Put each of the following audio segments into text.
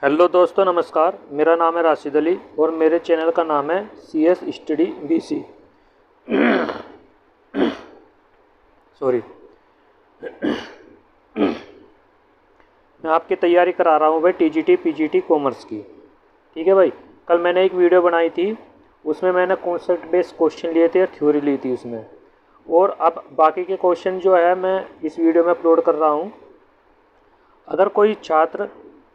Hello दोस्तों, नमस्कार। मेरा नाम है राशिद अली और मेरे चैनल का नाम है CS स्टडी BC। सॉरी। मैं आपकी तैयारी करा रहा हूँ भाई TGT PGT कॉमर्स की। ठीक है भाई। कल मैंने एक वीडियो बनाई थी, उसमें मैंने कॉन्सेप्ट बेस्ड क्वेश्चन लिए थे और थ्योरी ली थी उसमें। और अब बाकी के क्वेश्चन जो है मैं इस वीडियो में अपलोड कर रहा हूँ। अगर कोई छात्र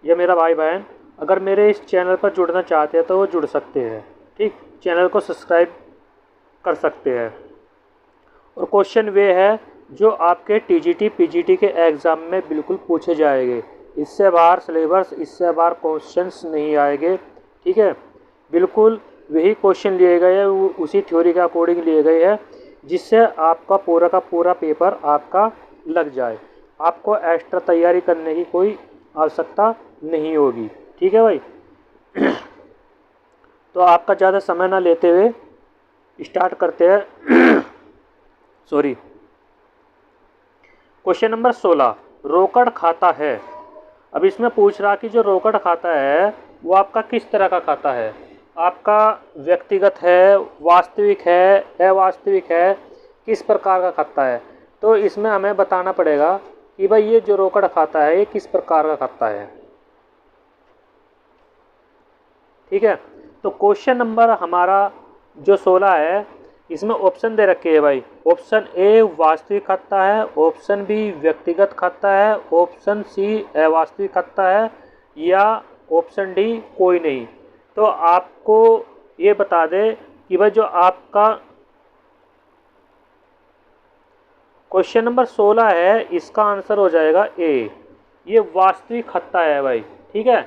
या मेरा भाई बहन अगर मेरे इस चैनल पर जुड़ना चाहते हैं तो वो जुड़ सकते हैं। ठीक, चैनल को सब्सक्राइब कर सकते हैं। और क्वेश्चन वे है जो आपके TGT PGT के एग्ज़ाम में बिल्कुल पूछे जाएंगे। इससे बाहर सिलेबस, इससे बाहर क्वेश्चंस नहीं आएंगे। ठीक है, बिल्कुल वही क्वेश्चन लिए गए हैं, उसी थ्योरी के अकॉर्डिंग लिए गए हैं, जिससे आपका पूरा का पूरा पेपर आपका लग जाए। आपको एक्स्ट्रा तैयारी करने की कोई आवश्यकता नहीं होगी। ठीक है भाई। तो आपका ज़्यादा समय ना लेते हुए स्टार्ट करते हैं। सॉरी। क्वेश्चन नंबर 16, रोकड़ खाता है। अब इसमें पूछ रहा कि जो रोकड़ खाता है वो आपका किस तरह का खाता है। आपका व्यक्तिगत है, वास्तविक है, अवास्तविक है, किस प्रकार का खाता है। तो इसमें हमें बताना पड़ेगा कि भाई ये जो रोकड़ खाता है ये किस प्रकार का खाता है। ठीक है, तो क्वेश्चन नंबर हमारा जो 16 है, इसमें ऑप्शन दे रखे हैं भाई। ऑप्शन ए वास्तविक खाता है, ऑप्शन बी व्यक्तिगत खाता है, ऑप्शन सी अवास्तविक खाता है, या ऑप्शन डी कोई नहीं। तो आपको ये बता दे कि भाई जो आपका क्वेश्चन नंबर 16 है इसका आंसर हो जाएगा ए। ये वास्तविक खाता है भाई। ठीक है,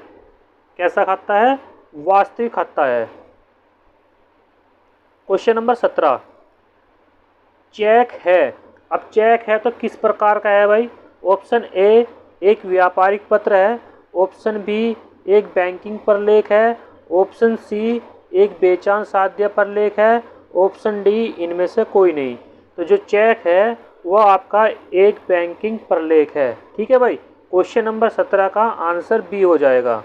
कैसा खाता है? वास्तविक खाता है। क्वेश्चन नंबर 17, चेक है। अब चेक है तो किस प्रकार का है भाई? ऑप्शन ए एक व्यापारिक पत्र है, ऑप्शन बी एक बैंकिंग प्रलेख है, ऑप्शन सी एक बेचान साध्य प्रलेख है, ऑप्शन डी इनमें से कोई नहीं। तो जो चेक है वो आपका एक बैंकिंग प्रलेख है। ठीक है भाई, क्वेश्चन नंबर 17 का आंसर बी हो जाएगा।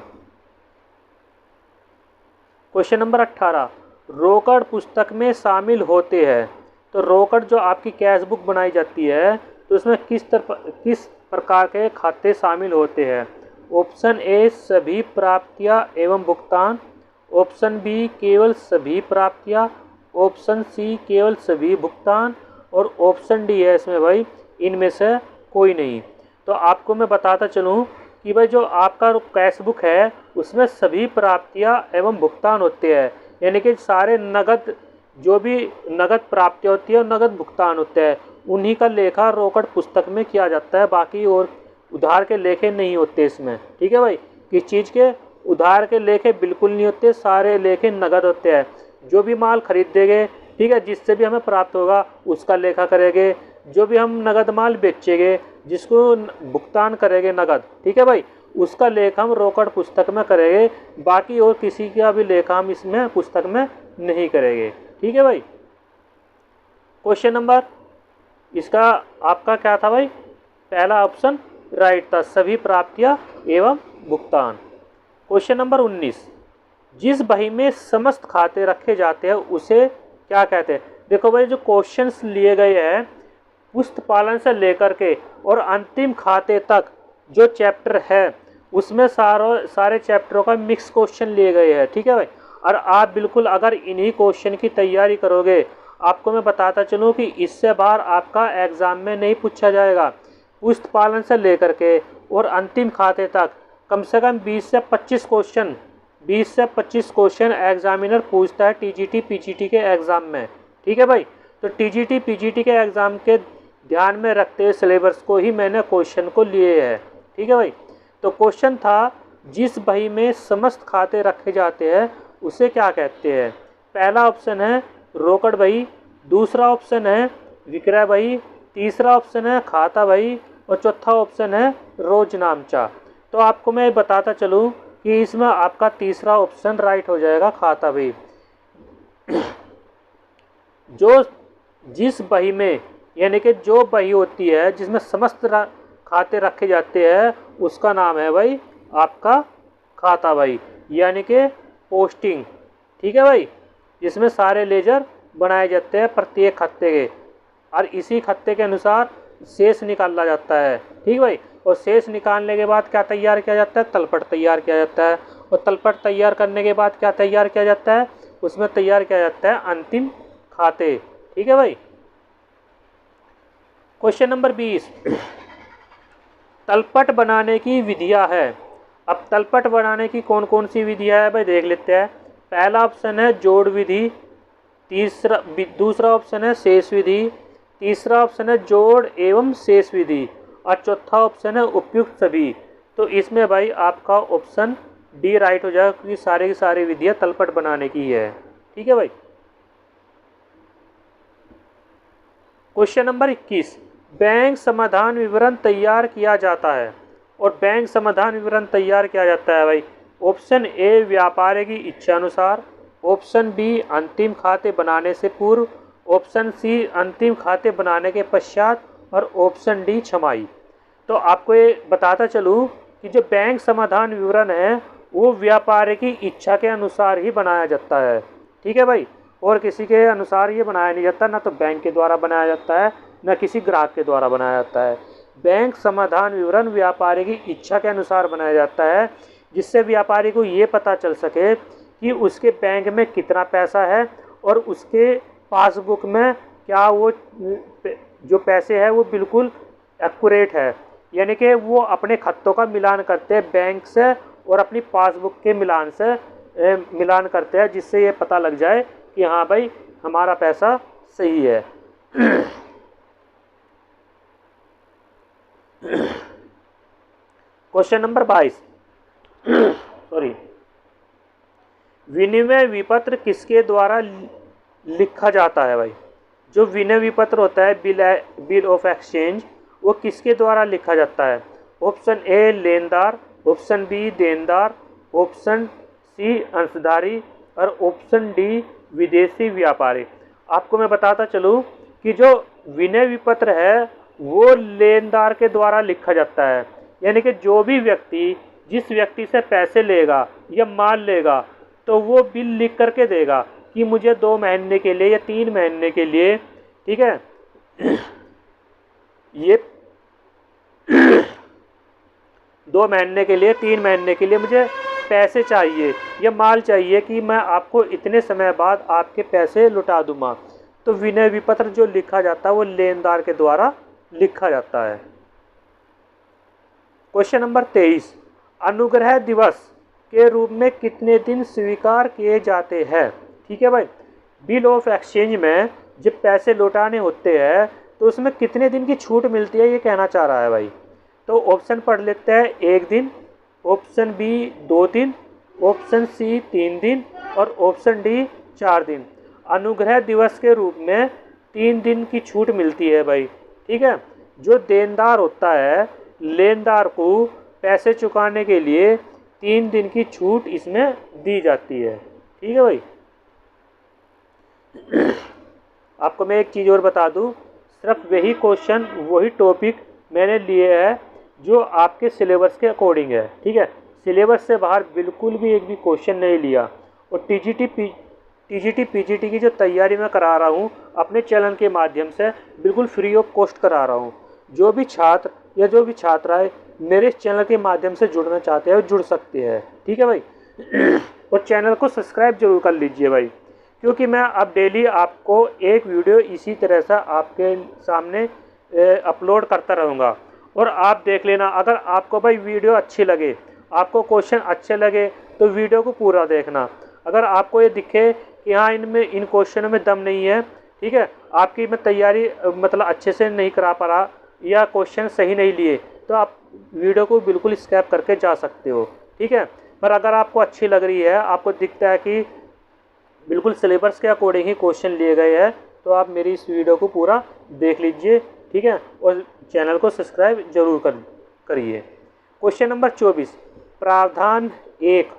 क्वेश्चन नंबर 18, रोकड़ पुस्तक में शामिल होते हैं। तो रोकड़ जो आपकी कैश बुक बनाई जाती है तो उसमें किस प्रकार के खाते शामिल होते हैं। ऑप्शन ए सभी प्राप्तियां एवं भुगतान, ऑप्शन बी केवल सभी प्राप्तियां, ऑप्शन सी केवल सभी भुगतान, और ऑप्शन डी है इसमें भाई इनमें से कोई नहीं। तो आपको मैं बताता चलूँ कि भाई जो आपका कैश बुक है उसमें सभी प्राप्तियां एवं भुगतान होते हैं, यानी कि सारे नगद, जो भी नगद प्राप्तियां होती है और नगद भुगतान होते हैं, उन्हीं का लेखा रोकड़ पुस्तक में किया जाता है। बाकी और उधार के लेखे नहीं होते इसमें। ठीक है भाई, किस चीज़ के? उधार के लेखे बिल्कुल नहीं होते, सारे लेखे नगद होते हैं। जो भी माल खरीद देंगे, ठीक है, जिससे भी हमें प्राप्त होगा उसका लेखा करेंगे। जो भी हम नगद माल बेचेंगे, जिसको भुगतान करेंगे नगद, ठीक है भाई, उसका लेखा हम रोकड़ पुस्तक में करेंगे। बाकी और किसी का भी लेखा हम इसमें पुस्तक में नहीं करेंगे। ठीक है भाई। क्वेश्चन नंबर इसका आपका क्या था भाई? पहला ऑप्शन राइट था, सभी प्राप्तियां एवं भुगतान। क्वेश्चन नंबर 19, जिस बही में समस्त खाते रखे जाते हैं उसे क्या कहते हैं। देखो भाई, जो क्वेश्चंस लिए गए हैं पुस्त पालन से लेकर के और अंतिम खाते तक जो चैप्टर है उसमें सारे चैप्टरों का मिक्स क्वेश्चन लिए गए हैं। ठीक है भाई, और आप बिल्कुल अगर इन्हीं क्वेश्चन की तैयारी करोगे, आपको मैं बताता चलूँ कि इससे बाहर आपका एग्ज़ाम में नहीं पूछा जाएगा। पुस्त पालन से लेकर के और अंतिम खाते तक कम से कम 20 से 25 क्वेश्चन एग्जामिनर पूछता है TGT PGT के एग्ज़ाम में। ठीक है भाई, तो TGT PGT के एग्ज़ाम के ध्यान में रखते हुए सिलेबस को ही मैंने क्वेश्चन को लिए है। ठीक है भाई, तो क्वेश्चन था जिस बही में समस्त खाते रखे जाते हैं उसे क्या कहते हैं। पहला ऑप्शन है रोकड़ बही, दूसरा ऑप्शन है विक्रय बही, तीसरा ऑप्शन है खाता बही, और चौथा ऑप्शन है रोजनामचा। तो आपको मैं बताता चलूँ कि इसमें आपका तीसरा ऑप्शन राइट हो जाएगा, खाता बही। जो जिस बही में, यानी कि जो बही होती है जिसमें समस्त खाते रखे जाते हैं उसका नाम है भाई आपका खाता भाई, यानी कि पोस्टिंग। ठीक है भाई, जिसमें सारे लेजर बनाए जाते हैं प्रत्येक खत्ते के, और इसी खत्ते के अनुसार शेष निकाला जाता है। ठीक भाई, और शेष निकालने के बाद क्या तैयार किया जाता है? तलपट तैयार किया जाता है। और तलपट तैयार करने के बाद क्या तैयार किया जाता है? उसमें तैयार किया जाता है अंतिम खाते। ठीक है भाई। क्वेश्चन नंबर 20, तलपट बनाने की विधियां है। अब तलपट बनाने की कौन कौन सी विधियां है भाई, देख लेते हैं। पहला ऑप्शन है जोड़ विधि, दूसरा ऑप्शन है शेष विधि, तीसरा ऑप्शन है जोड़ एवं शेष विधि, और चौथा ऑप्शन है उपयुक्त सभी। तो इसमें भाई आपका ऑप्शन डी राइट हो जाएगा, क्योंकि सारी की सारी विधियां तलपट बनाने की है। ठीक है भाई। क्वेश्चन नंबर 21, बैंक समाधान विवरण तैयार किया जाता है। और बैंक समाधान विवरण तैयार किया जाता है भाई, ऑप्शन ए व्यापारी की इच्छा अनुसार, ऑप्शन बी अंतिम खाते बनाने से पूर्व, ऑप्शन सी अंतिम खाते बनाने के पश्चात, और ऑप्शन डी छमाई। तो आपको ये बताता चलूँ कि जो बैंक समाधान विवरण है वो व्यापारी की इच्छा के अनुसार ही बनाया जाता है। ठीक है भाई, और किसी के अनुसार ये बनाया नहीं जाता, ना तो बैंक के द्वारा बनाया जाता है, न किसी ग्राहक के द्वारा बनाया जाता है। बैंक समाधान विवरण व्यापारी की इच्छा के अनुसार बनाया जाता है, जिससे व्यापारी को ये पता चल सके कि उसके बैंक में कितना पैसा है और उसके पासबुक में क्या वो जो पैसे है वो बिल्कुल एक्यूरेट है, यानी कि वो अपने खत्तों का मिलान करते हैं बैंक से और अपनी पासबुक के मिलान करते हैं, जिससे ये पता लग जाए कि हाँ भाई हमारा पैसा सही है। क्वेश्चन नंबर 22, सॉरी, विनिमय विपत्र किसके द्वारा लिखा जाता है भाई? जो विनिमय विपत्र होता है, बिल ऑफ एक्सचेंज, वो किसके द्वारा लिखा जाता है? ऑप्शन ए लेनदार, ऑप्शन बी देनदार, ऑप्शन सी अंशधारी, और ऑप्शन डी विदेशी व्यापारी। आपको मैं बताता चलूँ कि जो विनिमय विपत्र है वो लेनदार के द्वारा लिखा जाता है, यानी कि जो भी व्यक्ति जिस व्यक्ति से पैसे लेगा या माल लेगा तो वो बिल लिख करके देगा कि मुझे 2 महीने के लिए या 3 महीने के लिए, ठीक है, ये 2 महीने के लिए 3 महीने के लिए मुझे पैसे चाहिए या माल चाहिए कि मैं आपको इतने समय बाद आपके पैसे लौटा दूंगा। तो विनिमय विपत्र जो लिखा जाता है वो लेनदार के द्वारा लिखा जाता है। क्वेश्चन नंबर 23, अनुग्रह दिवस के रूप में कितने दिन स्वीकार किए जाते हैं? ठीक है भाई, बिल ऑफ एक्सचेंज में जब पैसे लौटाने होते हैं तो उसमें कितने दिन की छूट मिलती है, ये कहना चाह रहा है भाई। तो ऑप्शन पढ़ लेते हैं, 1 दिन, ऑप्शन बी 2 दिन, ऑप्शन सी 3 दिन, और ऑप्शन डी 4 दिन। अनुग्रह दिवस के रूप में 3 दिन की छूट मिलती है भाई। ठीक है, जो देनदार होता है लेनदार को पैसे चुकाने के लिए 3 दिन की छूट इसमें दी जाती है। ठीक है भाई। आपको मैं एक चीज़ और बता दूं, सिर्फ वही क्वेश्चन वही टॉपिक मैंने लिए है जो आपके सिलेबस के अकॉर्डिंग है। ठीक है, सिलेबस से बाहर बिल्कुल भी एक भी क्वेश्चन नहीं लिया। और टीजीटी पीजीटी की जो तैयारी मैं करा रहा हूँ अपने चैनल के माध्यम से बिल्कुल फ्री ऑफ कॉस्ट करा रहा हूँ। जो भी छात्र या जो भी छात्राएं मेरे इस चैनल के माध्यम से जुड़ना चाहते हैं वो जुड़ सकते हैं। ठीक है भाई। और चैनल को सब्सक्राइब जरूर कर लीजिए भाई, क्योंकि मैं अब डेली आपको एक वीडियो इसी तरह से आपके सामने अपलोड करता रहूँगा। और आप देख लेना, अगर आपको भाई वीडियो अच्छी लगे, आपको क्वेश्चन अच्छे लगे तो वीडियो को पूरा देखना। अगर आपको ये दिखे कि हाँ इन क्वेश्चनों में दम नहीं है, ठीक है, आपकी मैं तैयारी मतलब अच्छे से नहीं करा पा रहा या क्वेश्चन सही नहीं लिए, तो आप वीडियो को बिल्कुल स्किप करके जा सकते हो। ठीक है, पर अगर आपको अच्छी लग रही है, आपको दिखता है कि बिल्कुल सिलेबस के अकॉर्डिंग ही क्वेश्चन लिए गए हैं, तो आप मेरी इस वीडियो को पूरा देख लीजिए। ठीक है, और चैनल को सब्सक्राइब जरूर करिए। क्वेश्चन नंबर 24, प्रावधान 1।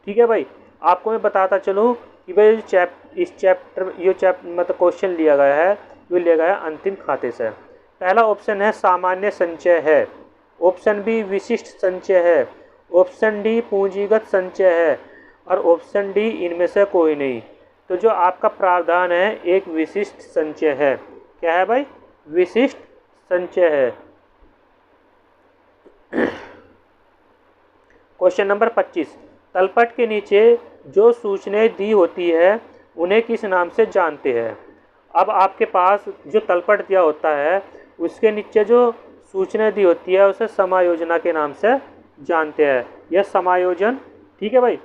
ठीक है भाई, आपको मैं बताता चलूँ कि भाई इस चैप्टर मतलब क्वेश्चन लिया गया है, ये लिया गया है अंतिम खाते से। पहला ऑप्शन है सामान्य संचय है, ऑप्शन बी विशिष्ट संचय है, ऑप्शन डी पूंजीगत संचय है और ऑप्शन डी इनमें से कोई नहीं। तो जो आपका प्रावधान है एक विशिष्ट संचय है। क्या है भाई? विशिष्ट संचय है। क्वेश्चन नंबर 25, तलपट के नीचे जो सूचनाएं दी होती है उन्हें किस नाम से जानते हैं? अब आपके पास जो तलपट दिया होता है उसके नीचे जो सूचनाएं दी होती है उसे समायोजना के नाम से जानते हैं। यह समायोजन, ठीक है भाई।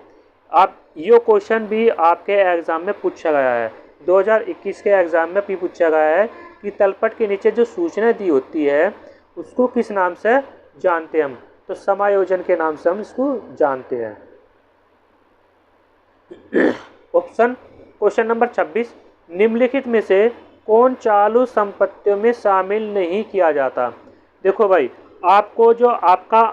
आप ये क्वेश्चन भी आपके एग्ज़ाम में पूछा गया है, 2021 के एग्ज़ाम में भी पूछा गया है कि तलपट के नीचे जो सूचनाएं दी होती है उसको किस नाम से जानते हैं हम? तो समायोजन के नाम से हम इसको जानते हैं। ऑप्शन क्वेश्चन नंबर 26, निम्नलिखित में से कौन चालू संपत्तियों में शामिल नहीं किया जाता? देखो भाई, आपको जो आपका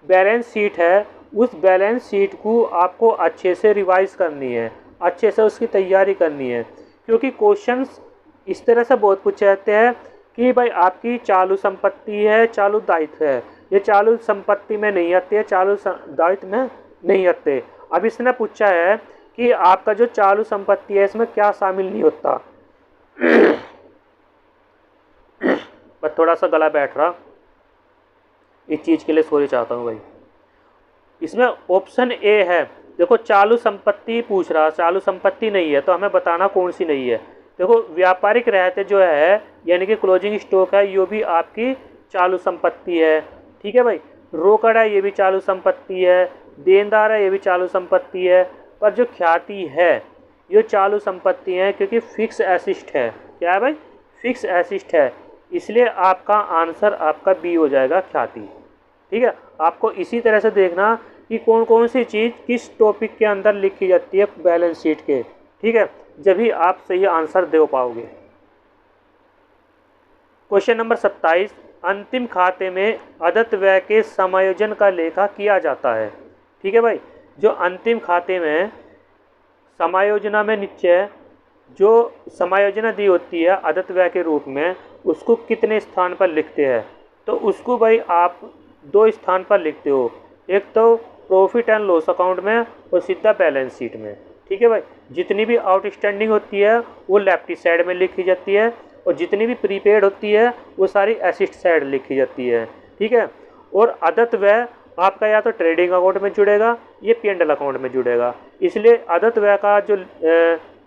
बैलेंस शीट है उस बैलेंस शीट को आपको अच्छे से रिवाइज करनी है, अच्छे से उसकी तैयारी करनी है, क्योंकि क्वेश्चंस इस तरह से बहुत पूछे जाते हैं कि भाई आपकी चालू संपत्ति है, चालू दायित्व है, ये चालू संपत्ति में नहीं आते हैं, चालू दायित्व में नहीं आते। अब इसने पूछा है कि आपका जो चालू संपत्ति है इसमें क्या शामिल नहीं होता। बस थोड़ा सा गला बैठ रहा, इस चीज़ के लिए सॉरी चाहता हूँ भाई। इसमें ऑप्शन ए है, देखो चालू संपत्ति पूछ रहा, चालू संपत्ति नहीं है तो हमें बताना कौन सी नहीं है। देखो व्यापारिक रहते जो है यानी कि क्लोजिंग स्टॉक है, ये भी आपकी चालू संपत्ति है, ठीक है भाई। रोकड़ है, ये भी चालू संपत्ति है। देनदार है, ये भी चालू संपत्ति है। पर जो ख्याति है ये चालू संपत्ति है क्योंकि फिक्स एसिस्ट है। क्या है भाई? फिक्स एसिस्ट है, इसलिए आपका आंसर आपका बी हो जाएगा, ख्याति। ठीक है, आपको इसी तरह से देखना कि कौन कौन सी चीज़ किस टॉपिक के अंदर लिखी जाती है बैलेंस शीट के, ठीक है, जब ही आप सही आंसर दे पाओगे। क्वेश्चन नंबर 27, अंतिम खाते में अदत्त व्यय के समायोजन का लेखा किया जाता है। ठीक है भाई, जो अंतिम खाते में समायोजना में नीचे जो समायोजना दी होती है अदत्त व्यय के रूप में, उसको कितने स्थान पर लिखते हैं? तो उसको भाई आप दो स्थान पर लिखते हो, एक तो प्रॉफिट एंड लॉस अकाउंट में और सीधा बैलेंस शीट में। ठीक है भाई, जितनी भी आउटस्टैंडिंग होती है वो लेफ्ट साइड में लिखी जाती है और जितनी भी प्रीपेड होती है वो सारी एसिस्ट साइड लिखी जाती है। ठीक है, और अदत्त व्यय आपका या तो ट्रेडिंग अकाउंट में जुड़ेगा या P&L अकाउंट में जुड़ेगा, इसलिए अदत्त व्यय का जो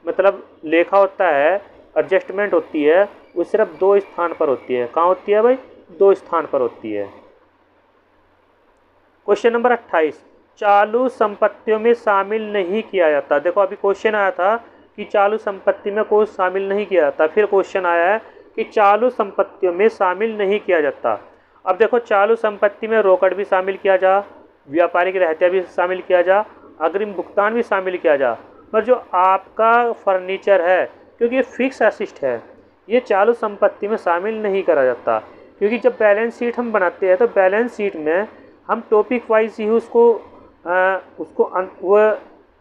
मतलब लेखा होता है, एडजस्टमेंट होती है, वो सिर्फ दो स्थान पर होती है। कहाँ होती है भाई? दो स्थान पर होती है। क्वेश्चन नंबर 28, चालू संपत्तियों में शामिल नहीं किया जाता। देखो अभी क्वेश्चन आया था कि चालू संपत्ति में कोई शामिल नहीं किया जाता, फिर क्वेश्चन आया है कि चालू संपत्तियों में शामिल नहीं किया जाता। अब देखो चालू संपत्ति में रोकड़ भी शामिल किया जा, व्यापारिक रहतिया भी शामिल किया जा, अग्रिम भुगतान भी शामिल किया जा, पर जो आपका फर्नीचर है क्योंकि ये फिक्स एसिस्ट है, ये चालू संपत्ति में शामिल नहीं करा जाता। क्योंकि जब बैलेंस शीट हम बनाते हैं तो बैलेंस शीट में हम टॉपिक वाइज ही उसको वो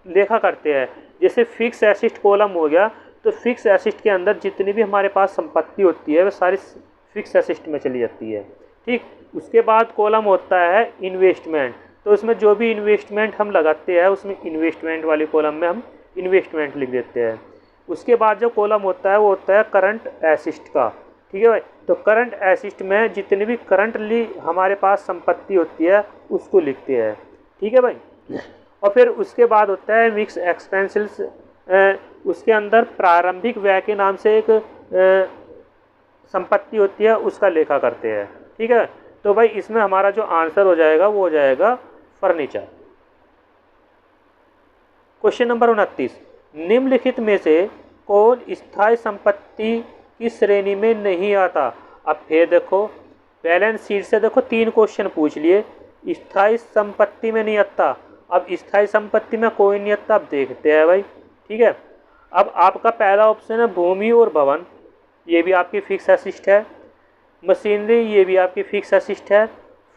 लेखा करते हैं। जैसे फिक्स एसिस्ट कॉलम हो गया तो फिक्स एसिस्ट के अंदर जितनी भी हमारे पास संपत्ति होती है वो सारी फिक्स एसिस्ट में चली जाती है। ठीक, उसके बाद कॉलम होता है इन्वेस्टमेंट, तो उसमें जो भी इन्वेस्टमेंट हम लगाते हैं उसमें इन्वेस्टमेंट वाली कॉलम में हम इन्वेस्टमेंट लिख देते हैं। उसके बाद जो कॉलम होता है वो होता है करंट एसिस्ट का। ठीक है भाई, तो करंट एसिस्ट में जितनी भी करंटली हमारे पास संपत्ति होती है उसको लिखते हैं। ठीक है भाई, और फिर उसके बाद होता है मिक्स एक्सपेंसेस, उसके अंदर प्रारंभिक व्यय के नाम से एक संपत्ति होती है, उसका लेखा करते हैं। ठीक है, तो भाई इसमें हमारा जो आंसर हो जाएगा वो हो जाएगा फर्नीचर। क्वेश्चन नंबर 29, निम्नलिखित में से कौन स्थायी संपत्ति की श्रेणी में नहीं आता? अब फिर देखो बैलेंस शीट से देखो 3 क्वेश्चन पूछ लिए, स्थायी संपत्ति में नहीं आता। अब स्थायी संपत्ति में कोई नहीं आता, अब देखते हैं भाई। ठीक है, अब आपका पहला ऑप्शन है भूमि और भवन, ये भी आपकी फिक्स असिस्ट है। मशीनरी, ये भी आपकी फिक्स असिस्ट है।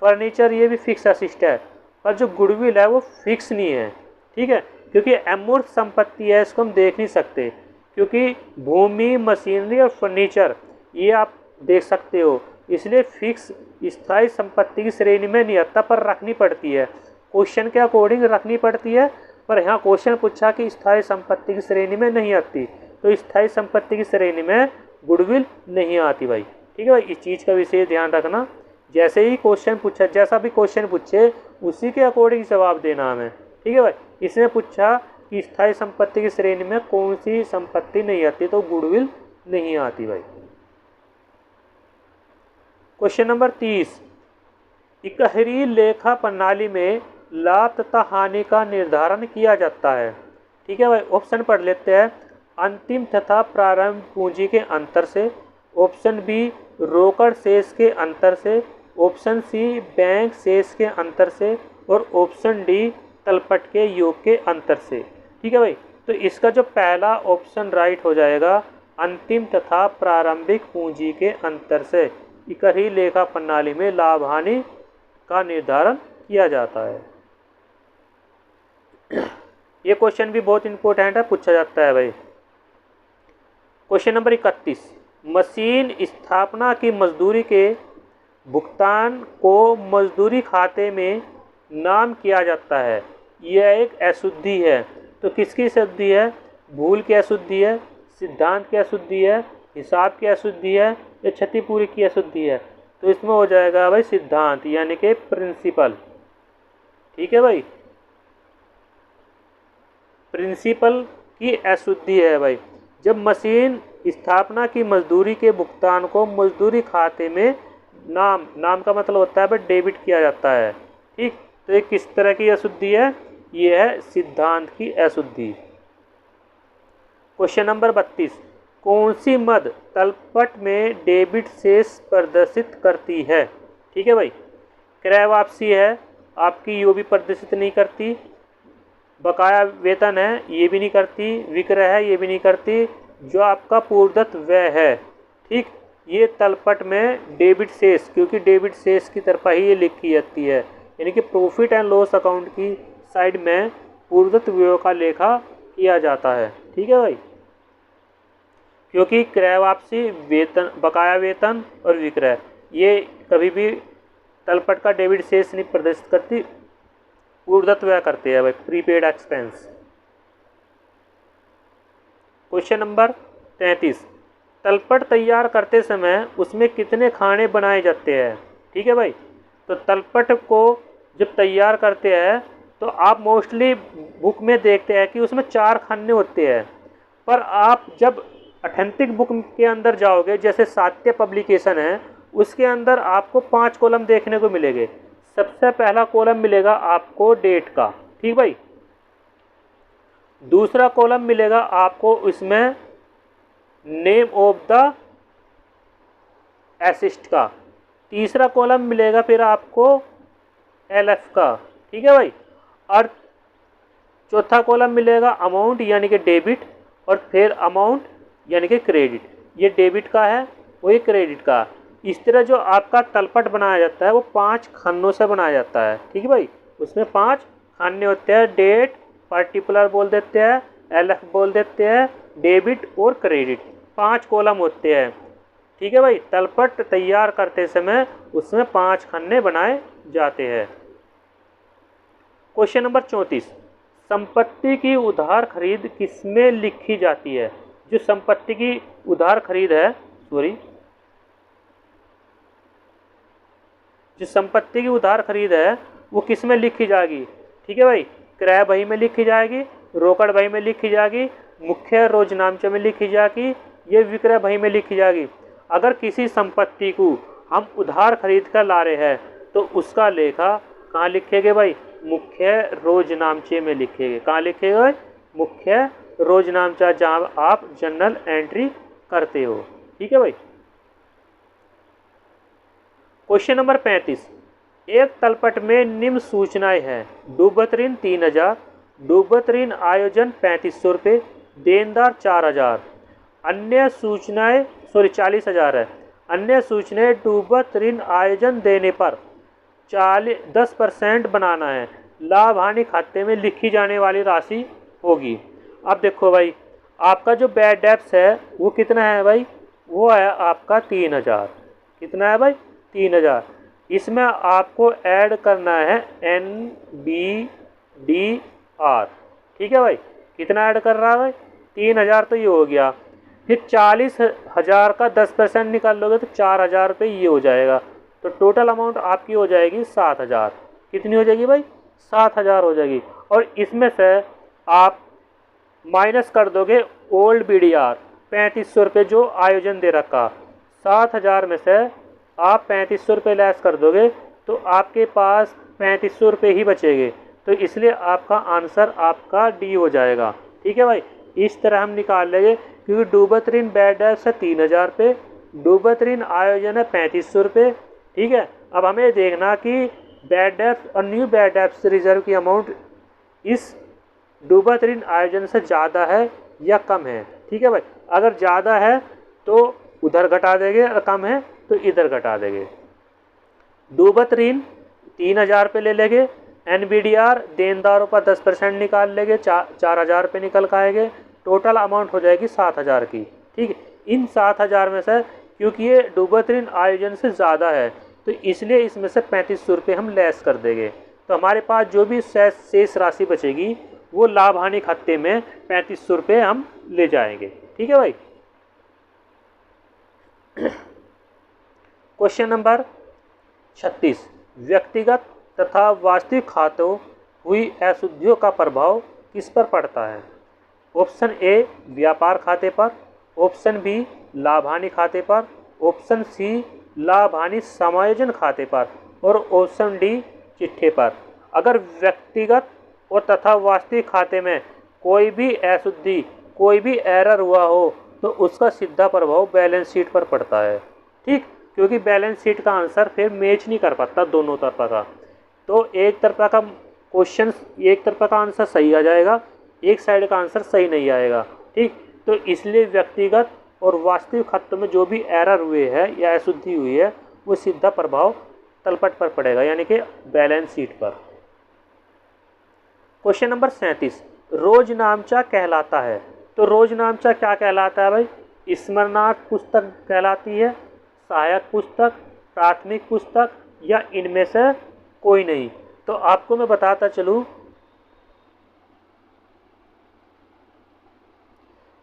फर्नीचर, ये भी फिक्स असिस्ट है। पर जो गुडविल है वो फिक्स नहीं है। ठीक है, क्योंकि अमूर्त संपत्ति है, इसको हम देख नहीं सकते, क्योंकि भूमि, मशीनरी और फर्नीचर ये आप देख सकते हो, इसलिए फिक्स स्थायी संपत्ति की श्रेणी में नहीं आता, पर रखनी पड़ती है। क्वेश्चन के अकॉर्डिंग रखनी पड़ती है, पर यहाँ क्वेश्चन पूछा कि स्थायी संपत्ति की श्रेणी में नहीं आती, तो स्थायी संपत्ति की श्रेणी में गुडविल नहीं आती भाई। ठीक है भाई, इस चीज़ का विशेष ध्यान रखना। जैसे ही क्वेश्चन पूछा, जैसा भी क्वेश्चन पूछे उसी के अकॉर्डिंग जवाब देना हमें। ठीक है भाई, इसने पूछा कि स्थायी संपत्ति की श्रेणी में कौन सी संपत्ति नहीं आती, तो गुडविल नहीं आती भाई। क्वेश्चन नंबर 30, इकहरी लेखा प्रणाली में लाभ तथा हानि का निर्धारण किया जाता है। ठीक है भाई, ऑप्शन पढ़ लेते हैं। अंतिम तथा प्रारंभ पूंजी के अंतर से, ऑप्शन बी रोकड़ शेष के अंतर से, ऑप्शन सी बैंक शेष के अंतर से, और ऑप्शन डी तलपट के योग के अंतर से। ठीक है भाई, तो इसका जो पहला ऑप्शन राइट हो जाएगा, अंतिम तथा प्रारंभिक पूंजी के अंतर से इकहरी लेखा प्रणाली में लाभ हानि का निर्धारण किया जाता है। ये क्वेश्चन भी बहुत इंपॉर्टेंट है, पूछा जाता है भाई। क्वेश्चन नंबर 31, मशीन स्थापना की मजदूरी के भुगतान को मजदूरी खाते में नाम किया जाता है। यह एक अशुद्धि है, तो किसकी अशुद्धि है? भूल की अशुद्धि है, सिद्धांत की अशुद्धि है, हिसाब की अशुद्धि है, या क्षतिपूर्ति की अशुद्धि है? तो इसमें हो जाएगा भाई सिद्धांत, यानी कि प्रिंसिपल। ठीक है भाई, प्रिंसिपल की अशुद्धि है भाई। जब मशीन स्थापना की मजदूरी के भुगतान को मजदूरी खाते में नाम का मतलब होता है भाई डेबिट किया जाता है। ठीक, तो ये किस तरह की अशुद्धि है? ये है सिद्धांत की अशुद्धि। क्वेश्चन नंबर 32, कौन सी मद तलपट में डेबिट शेष प्रदर्शित करती है? ठीक है भाई, क्रय वापसी है आपकी, यो भी प्रदर्शित नहीं करती। बकाया वेतन है, ये भी नहीं करती। विक्रय है, ये भी नहीं करती। जो आपका पूर्वदत्त व्यय है, ठीक, ये तलपट में डेबिट शेष, क्योंकि डेबिट शेष की तरफ ही ये लिखी जाती है, यानी कि प्रॉफिट एंड लॉस अकाउंट की साइड में पूर्वदत्त व्यय का लेखा किया जाता है। ठीक है भाई, क्योंकि क्रय वापसी, वेतन, बकाया वेतन और विक्रय ये कभी भी तलपट का डेबिट शेष नहीं प्रदर्शित करती, पूर्वदत्त व्यय करते हैं भाई, प्रीपेड एक्सपेंस। क्वेश्चन नंबर 33, तलपट तैयार करते समय उसमें कितने खाने बनाए जाते हैं? ठीक है भाई, तो तलपट को जब तैयार करते हैं तो आप मोस्टली बुक में देखते हैं कि उसमें 4 खाने होते हैं, पर आप जब ऑथेंटिक बुक के अंदर जाओगे, जैसे सात्य पब्लिकेशन है, उसके अंदर आपको 5 कॉलम देखने को मिलेंगे। सबसे पहला कॉलम मिलेगा आपको डेट का, ठीक भाई। दूसरा कॉलम मिलेगा आपको इसमें नेम ऑफ द एसिस्ट का। तीसरा कॉलम मिलेगा फिर आपको एलएफ का, ठीक है भाई। और चौथा कॉलम मिलेगा अमाउंट यानी कि डेबिट, और फिर अमाउंट यानी कि क्रेडिट। ये डेबिट का है, वही क्रेडिट का। इस तरह जो आपका तलपट बनाया जाता है वो 5 खानों से बनाया जाता है, ठीक है भाई। उसमें 5 खाने होते हैं, डेट, पार्टिकुलर बोल देते हैं, एलएफ बोल देते हैं, डेबिट और क्रेडिट। 5 कॉलम होते हैं, ठीक है भाई। तलपट तैयार करते समय उसमें 5 खाने बनाए जाते हैं। क्वेश्चन नंबर 34, संपत्ति की उधार खरीद किसमें लिखी जाती है? जो संपत्ति की उधार खरीद है, जो संपत्ति की उधार खरीद है वो किस में लिखी जाएगी? ठीक है भाई, क्रय बही में लिखी जाएगी, रोकड़ बही में लिखी जाएगी, मुख्य रोजनामचे में लिखी जाएगी, ये विक्रय बही में लिखी जाएगी। अगर किसी संपत्ति को हम उधार खरीद कर ला रहे हैं तो उसका लेखा कहाँ लिखेंगे भाई? मुख्य रोजनामचे में लिखेंगे। कहाँ लिखेंगे भाई? मुख्य रोजनामचा, जहाँ आप जर्नल एंट्री करते हो, ठीक है भाई। क्वेश्चन नंबर 35, एक तलपट में निम्न सूचनाएं हैं। डूबत ऋण 3000, डूबत ऋण आयोजन 3500 रुपये, देनदार 4000। अन्य सूचनाएं 40,000 है। अन्य सूचनाएं डूबत ऋण आयोजन देने पर 10% बनाना है। लाभ हानि खाते में लिखी जाने वाली राशि होगी। अब देखो भाई, आपका जो बैड डेब्ट्स है वो कितना है भाई? वो है आपका 3000। कितना है भाई? 3000। इसमें आपको ऐड करना है NBDR। ठीक है भाई, कितना ऐड कर रहा है भाई? 3000 तो ये हो गया। फिर 40,000 का 10% निकाल लोगे तो 4000 रुपये ये हो जाएगा। तो टोटल अमाउंट आपकी हो जाएगी 7000। कितनी हो जाएगी भाई? 7000 हो जाएगी। और इसमें से आप माइनस कर दोगे ओल्ड BDR 3500 रुपये जो आयोजन दे रखा। 7000 में से आप 3500 रुपये लेस कर दोगे तो आपके पास 3500 रुपये ही बचेंगे। तो इसलिए आपका आंसर आपका डी हो जाएगा। ठीक है भाई, इस तरह हम निकाल लेंगे, क्योंकि डूबत ऋण बैड डेब्ट है 3000 रुपये, डूबत ऋण आयोजन है 3500 रुपये। ठीक है, अब हमें देखना कि बैड डेब्ट और न्यू बैड डेब्ट रिजर्व की अमाउंट इस डूबत ऋण आयोजन से ज़्यादा है या कम है। ठीक है भाई, अगर ज़्यादा है तो उधर घटा देंगे और कम है तो इधर घटा देंगे। डूबत ऋण 3000 रुपये ले लेंगे, NBDR देनदारों पर 10% निकाल लेंगे, 4000 रुपये निकल के आएंगे। टोटल अमाउंट हो जाएगी 7000 की। ठीक है, इन 7000 में से क्योंकि ये डूबत ऋण आयोजन से ज़्यादा है तो इसलिए इसमें से 3500 रुपये हम लेस कर देंगे। तो हमारे पास जो भी शेष राशि बचेगी वो लाभ हानि खाते में 3500 रुपये हम ले जाएंगे। ठीक है भाई। क्वेश्चन नंबर 36, व्यक्तिगत तथा वास्तविक खातों हुई अशुद्धियों का प्रभाव किस पर पड़ता है? ऑप्शन ए व्यापार खाते पर, ऑप्शन बी लाभ हानि खाते पर, ऑप्शन सी लाभ हानि समायोजन खाते पर और ऑप्शन डी चिट्ठे पर। अगर व्यक्तिगत और तथा वास्तविक खाते में कोई भी अशुद्धि, कोई भी एरर हुआ हो तो उसका सीधा प्रभाव बैलेंस शीट पर पड़ता है। ठीक, क्योंकि बैलेंस शीट का आंसर फिर मैच नहीं कर पाता दोनों तरफा का। तो एक तरफा का क्वेश्चन, एक तरफा का आंसर सही आ जाएगा, एक साइड का आंसर सही नहीं आएगा। ठीक, तो इसलिए व्यक्तिगत और वास्तविक खातों में जो भी एरर हुए हैं या अशुद्धि हुई है वो सीधा प्रभाव तलपट पर पड़ेगा, यानी कि बैलेंस शीट पर। क्वेश्चन नंबर 37, रोजनामचा कहलाता है। तो रोजनामचा क्या कहलाता है भाई? स्मरणार्थ पुस्तक कहलाती है, सहायक पुस्तक, प्राथमिक पुस्तक या इनमें से कोई नहीं। तो आपको मैं बताता चलूँ,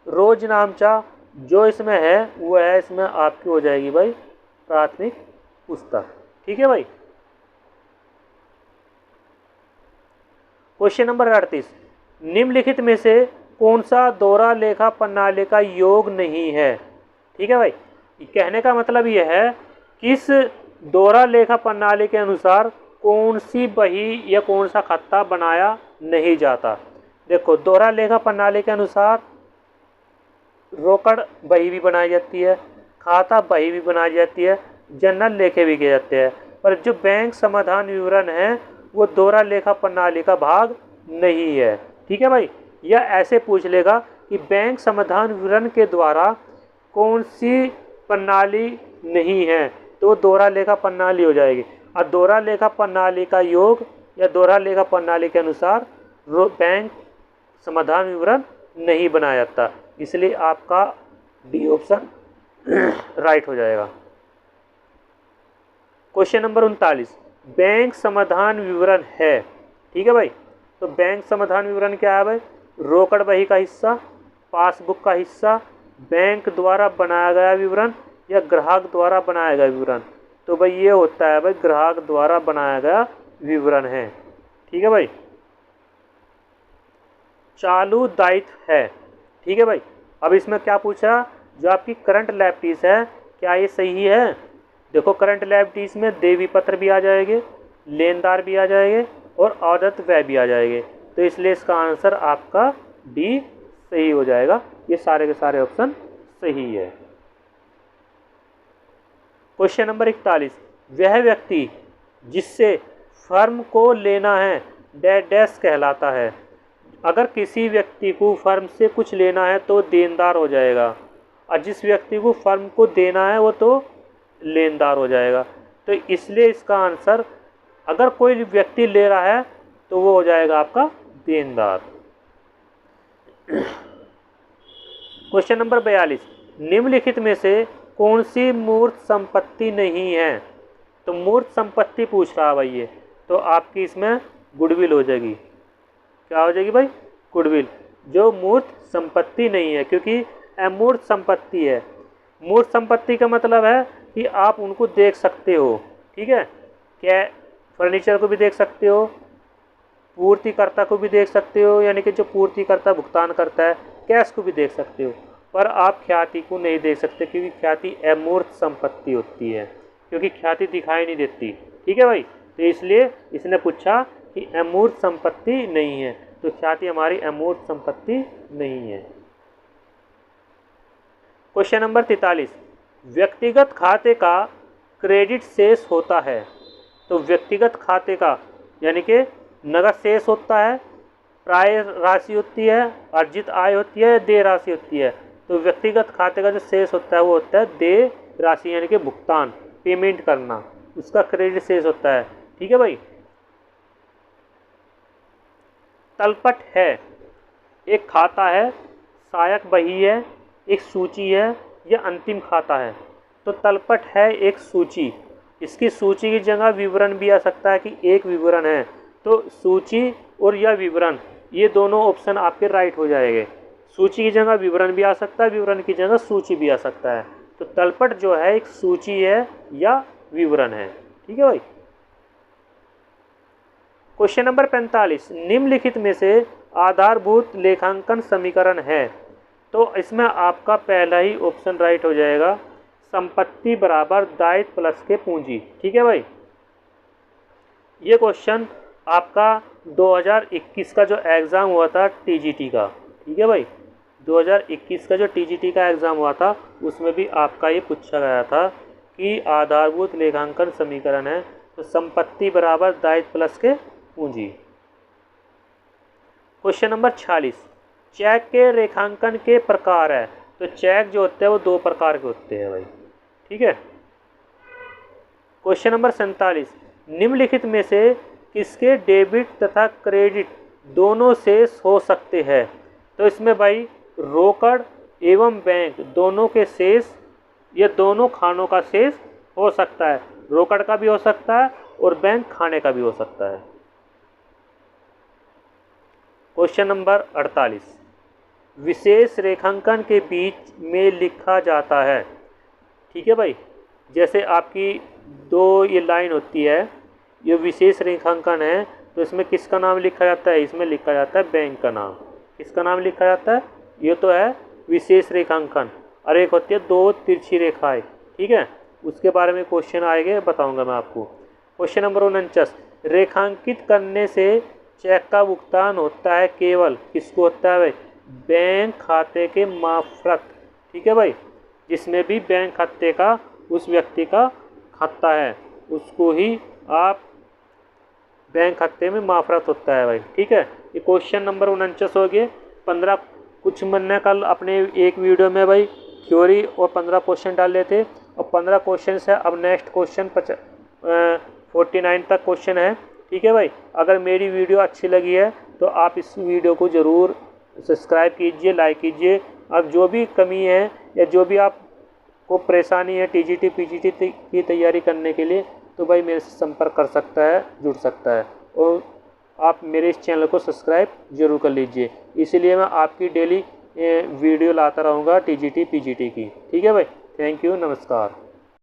रोजनामचा जो इसमें है वो है, इसमें आपकी हो जाएगी भाई प्राथमिक पुस्तक। ठीक है भाई। क्वेश्चन नंबर 38, निम्नलिखित में से कौन सा दोहरा लेखा प्रणाली का योग नहीं है? ठीक है भाई, कहने का मतलब यह है किस दोहरा लेखा प्रणाली के अनुसार कौन सी बही या कौन सा खाता बनाया नहीं जाता। देखो, दोहरा लेखा प्रणाली के अनुसार रोकड़ बही भी बनाई जाती है, खाता बही भी बनाई जाती है, जनरल लेखे भी किए जाते हैं, पर जो बैंक समाधान विवरण है वो दोहरा लेखा प्रणाली का भाग नहीं है। ठीक है भाई, या ऐसे पूछ लेगा कि बैंक समाधान विवरण के द्वारा कौन सी प्रणाली नहीं है, तो दोहरा लेखा प्रणाली हो जाएगी। और दोहरा लेखा प्रणाली का योग या दोहरा लेखा प्रणाली के अनुसार बैंक समाधान विवरण नहीं बनाया जाता, इसलिए आपका डी ऑप्शन राइट हो जाएगा। क्वेश्चन नंबर 39, बैंक समाधान विवरण है। ठीक है भाई, तो बैंक समाधान विवरण क्या है भाई? रोकड़ बही का हिस्सा, पासबुक का हिस्सा, बैंक द्वारा बनाया गया विवरण या ग्राहक द्वारा बनाया गया विवरण। तो भाई ये होता है भाई ग्राहक द्वारा बनाया गया विवरण है। ठीक है भाई। चालू दायित्व है। ठीक है भाई, अब इसमें क्या पूछा, जो आपकी करंट लायबिलिटीज है क्या ये सही है? देखो, करंट लायबिलिटीज में देवी पत्र भी आ जाएंगे, लेनदार भी आ जाएंगे और औरत व्यय भी आ जाएंगे। तो इसलिए इसका आंसर आपका डी सही हो जाएगा। ये सारे के सारे ऑप्शन सही है। क्वेश्चन नंबर 41, वह व्यक्ति जिससे फर्म को लेना है डैश कहलाता है। अगर किसी व्यक्ति को फर्म से कुछ लेना है तो देनदार हो जाएगा, और जिस व्यक्ति को फर्म को देना है वो तो लेनदार हो जाएगा। तो इसलिए इसका आंसर, अगर कोई व्यक्ति ले रहा है तो वो हो जाएगा आपका देनदार। क्वेश्चन नंबर 42, निम्नलिखित में से कौन सी मूर्त संपत्ति नहीं है? तो मूर्त संपत्ति पूछ रहा है भाई ये, तो आपकी इसमें गुडविल हो जाएगी। क्या हो जाएगी भाई? गुडविल, जो मूर्त संपत्ति नहीं है, क्योंकि अमूर्त संपत्ति है। मूर्त संपत्ति का मतलब है कि आप उनको देख सकते हो, ठीक है, क्या फर्नीचर को भी देख सकते हो, पूर्तिकर्ता को भी देख सकते हो, यानी कि जो पूर्तिकर्ता भुगतान करता है, कैश को भी देख सकते हो, पर आप ख्याति को नहीं देख सकते, क्योंकि ख्याति अमूर्त संपत्ति होती है, क्योंकि ख्याति दिखाई नहीं देती। ठीक है भाई, तो इसलिए इसने पूछा कि अमूर्त संपत्ति नहीं है, तो ख्याति हमारी अमूर्त संपत्ति नहीं है। क्वेश्चन नंबर 43, व्यक्तिगत खाते का क्रेडिट शेष होता है। तो व्यक्तिगत खाते का यानी कि नगद शेष होता है, प्राय राशि होती है, अर्जित आय होती है, देय राशि होती है। तो व्यक्तिगत खाते का जो शेष होता है वो होता है देय राशि, यानी कि भुगतान, पेमेंट करना, उसका क्रेडिट शेष होता है। ठीक है भाई। तलपट है, एक खाता है, सहायक बही है, एक सूची है, या अंतिम खाता है। तो तलपट है एक सूची, इसकी सूची की जगह विवरण भी आ सकता है कि एक विवरण है, तो सूची और या विवरण ये दोनों ऑप्शन आपके राइट हो जाएंगे। सूची की जगह विवरण भी आ सकता है, विवरण की जगह सूची भी आ सकता है। तो तलपट जो है एक सूची है या विवरण है। ठीक है भाई। क्वेश्चन नंबर 45, निम्नलिखित में से आधारभूत लेखांकन समीकरण है। तो इसमें आपका पहला ही ऑप्शन राइट हो जाएगा, संपत्ति बराबर दायित्व प्लस के पूंजी। ठीक है भाई। ये क्वेश्चन आपका 2021 का जो एग्ज़ाम हुआ था टीजीटी का, ठीक है भाई, 2021 का जो टीजीटी का एग्ज़ाम हुआ था उसमें भी आपका ये पूछा गया था कि आधारभूत लेखांकन समीकरण है, तो संपत्ति बराबर दायित्व प्लस के पूंजी। क्वेश्चन नंबर 46, चेक के रेखांकन के प्रकार है। तो चेक जो होते हैं वो दो प्रकार के होते हैं भाई। ठीक है। क्वेश्चन नंबर 47, निम्नलिखित में से किसके डेबिट तथा क्रेडिट दोनों शेष हो सकते हैं। तो इसमें भाई रोकड़ एवं बैंक दोनों के शेष या दोनों खानों का शेष हो सकता है। रोकड़ का भी हो सकता है और बैंक खाने का भी हो सकता है। क्वेश्चन नंबर 48, विशेष रेखांकन के बीच में लिखा जाता है। ठीक है भाई, जैसे आपकी दो ये लाइन होती है, ये विशेष रेखांकन है, तो इसमें किसका नाम लिखा जाता है? इसमें लिखा जाता है बैंक का नाम। किसका नाम लिखा जाता है? ये तो है विशेष रेखांकन। और एक होती है दो तिरछी रेखाएं। ठीक है, उसके बारे में क्वेश्चन आएंगे, बताऊंगा मैं आपको। क्वेश्चन नंबर 49, रेखांकित करने से चेक का भुगतान होता है केवल किसको होता है भाई? बैंक खाते के मार्फत। ठीक है भाई, जिसमें भी बैंक खाते का उस व्यक्ति का खाता है उसको ही आप बैंक खाते में मार्फत होता है भाई। ठीक है, ये क्वेश्चन नंबर 49 हो गए। 15 कुछ मैंने कल अपने एक वीडियो में भाई थ्योरी और 15 क्वेश्चन डाले थे, और 15 क्वेश्चन है। अब नेक्स्ट क्वेश्चन 49 तक क्वेश्चन है। ठीक है भाई, अगर मेरी वीडियो अच्छी लगी है तो आप इस वीडियो को ज़रूर सब्सक्राइब कीजिए, लाइक कीजिए। अब जो भी कमी है या जो भी आपको परेशानी है टीजीटी पीजीटी की तैयारी करने के लिए, तो भाई मेरे से संपर्क कर सकता है, जुड़ सकता है। और आप मेरे इस चैनल को सब्सक्राइब जरूर कर लीजिए, इसीलिए मैं आपकी डेली वीडियो लाता रहूँगा टीजीटी पीजीटी की। ठीक है भाई, थैंक यू, नमस्कार।